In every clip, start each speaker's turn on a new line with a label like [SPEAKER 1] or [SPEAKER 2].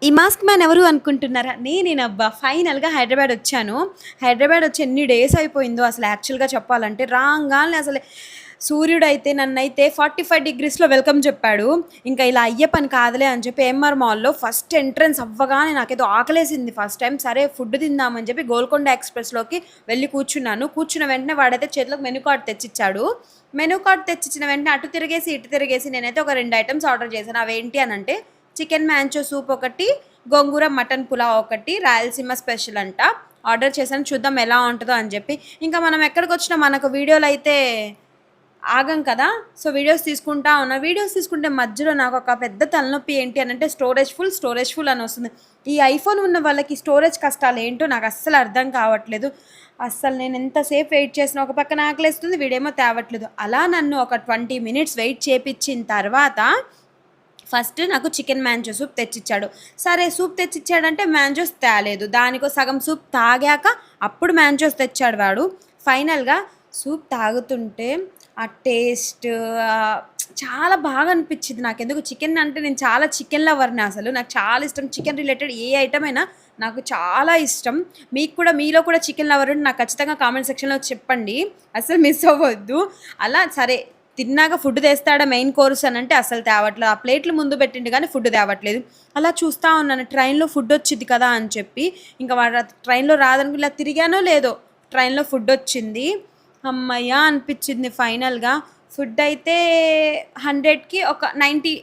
[SPEAKER 1] ఈ mask man ఎవరు అనుకుంటున్నారా? నేనేనబ్బా! ఫైనల్‌గా హైదరాబాద్ వచ్చాను. హైదరాబాద్ వచ్చి ఎన్ని డేస్ అయిపోయిందో అసలు యాక్చువల్‌గా చెప్పాలంటే. రాంగాల్నే అసలు సూర్యుడైతే నన్నైతే 45 డిగ్రీస్‌లో వెల్కమ్ చెప్పాడు. ఇంకా ఇలా అయ్యే పని కాదులే అని చెప్పి ఏఎంఆర్ మాల్‌లో ఫస్ట్ ఎంట్రన్స్ అవ్వగానే నాకేదో ఆకలేసింది ఫస్ట్ టైమ్. సరే ఫుడ్ తిందామని చెప్పి గోల్కొండ ఎక్స్‌ప్రెస్‌లోకి వెళ్లి కూర్చున్నాను. కూర్చున్న వెంటనే వాడైతే చేతిలోకి మెనూ కార్డ్ తెచ్చిచ్చాడు. మెనూ కార్డ్ తెచ్చిచ్చిన వెంటనే అటు తిరిగేసి, ఇటు తిరిగేసి నేనైతే ఒక 2 ఐటెమ్స్ ఆర్డర్ చేశాను. అవేంటి అనంటే చికెన్ మ్యాంచో సూప్ ఒకటి, గోంగూర మటన్ పులావ్ ఒకటి, రాయలసీమ స్పెషల్ అంట. ఆర్డర్ చేశాను. చూద్దాం ఎలా ఉంటదో అని చెప్పి. ఇంకా మనం ఎక్కడికొచ్చినా మనకు వీడియోలైతే ఆగం కదా! సో, వీడియోస్ తీసుకుంటా ఉన్నా. వీడియోస్ తీసుకుంటే మధ్యలో నాకొక పెద్ద తలనొప్పి ఏంటి అనంటే స్టోరేజ్ ఫుల్ అనొస్తుంది. ఈ ఐఫోన్ ఉన్న వాళ్ళకి స్టోరేజ్ కష్టాలేంటో నాకస్సలు అర్థం కావట్లేదు. అస్సలు నేను ఎంతసేపు వెయిట్ చేసినా ఒక పక్కన ఆకలేస్తుంది. వీడేమో తేవట్లేదు. అలా నన్ను ఒక 20 మినిట్స్ వెయిట్ చేపిచ్చిన తర్వాత ఫస్ట్ నాకు చికెన్ మ్యాంచో సూప్ తెచ్చిచ్చాడు. సరే సూప్ తెచ్చిచ్చాడంటే మ్యాంచోస్ తేలేదు. దానికో సగం సూప్ తాగాక అప్పుడు మ్యాంచోస్ తెచ్చాడు వాడు. ఫైనల్‌గా సూప్ తాగుతుంటే ఆ టేస్ట్ చాలా బాగా అనిపిచ్చింది నాకెందుకో. చికెన్ అంటే నేను చాలా చికెన్ లవర్‌ని అసలు. నాకు చాలా ఇష్టం. చికెన్ రిలేటెడ్ ఏ ఐటెమ్ అయినా నాకు చాలా ఇష్టం. మీకు కూడా మీలో కూడా చికెన్ లవర్ ఉంటే నాకు ఖచ్చితంగా కామెంట్ సెక్షన్‌లో చెప్పండి. అస్సలు మిస్ అవ్వద్దు. అలా సరే తిన్నాక ఫుడ్ తెస్తాడా మెయిన్ కోర్స్ అనంటే అస్సలు తేవట్లేదు. ఆ ప్లేట్లు ముందు పెట్టిండు గానీ ఫుడ్ తేవట్లేదు. అలా చూస్తా ఉన్నాను. ట్రైన్‌లో ఫుడ్ వచ్చిద్ది కదా అని చెప్పి. ఇంకా వాడు ట్రైన్‌లో రాదనుకుని ఇలా తిరిగానో లేదో ట్రైన్‌లో ఫుడ్ వచ్చింది. హమ్మయ్య! అనిపిచ్చింది ఫైనల్‌గా. ఫుడ్ అయితే 100కి ఒక 90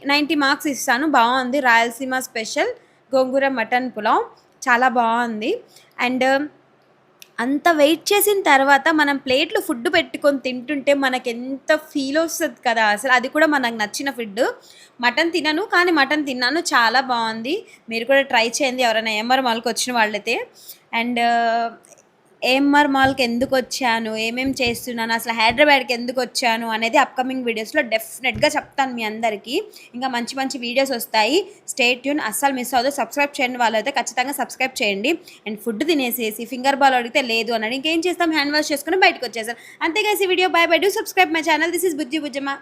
[SPEAKER 1] మార్క్స్ ఇస్తాను. బావుంది. రాయలసీమ స్పెషల్ గోంగూర మటన్ పులావ్ చాలా బావుంది. అండ్ అంత వెయిట్ చేసిన తర్వాత మనం ప్లేట్‌లో ఫుడ్ పెట్టుకొని తింటుంటే మనకెంత ఫీలొస్తది కదా! అసలు అది కూడా మనకు నచ్చిన ఫుడ్డు. మటన్ తినను. కానీ మటన్ తిన్నాను. చాలా బావుంది. మీరు కూడా ట్రై చేయండి ఎవరైనా ఏఎంఆర్ మాల్‌కొచ్చిన వాళ్ళైతే. అండ్ ఏఎంఆర్ మాల్‌కి ఎందుకొచ్చాను? ఏమేం చేస్తున్నాను? అసలు హైదరాబాద్‌కి ఎందుకొచ్చాను? అనేది అప్‌కమింగ్ వీడియోస్‌లో డెఫినెట్‌గా చెప్తాను మీ అందరికీ. ఇంకా మంచి మంచి వీడియోస్ వస్తాయి. స్టే ట్యూన్ అస్సలు మిస్ అవ్వద్దు. సబ్స్క్రైబ్ చేయని వాళ్ళైతే ఖచ్చితంగా సబ్స్క్రైబ్ చేయండి. అండ్ ఫుడ్ తినేసేసి ఫింగర్ బాల్ అడిగితే లేదు అన్నాడు. ఇంకేం చేస్తాం హ్యాండ్ వాష్ చేసుకొని బయటకొచ్చేసాను. అంతే గైస్ ఈ video. By by. Do subscribe my channel. This is Bujji Bujjamma.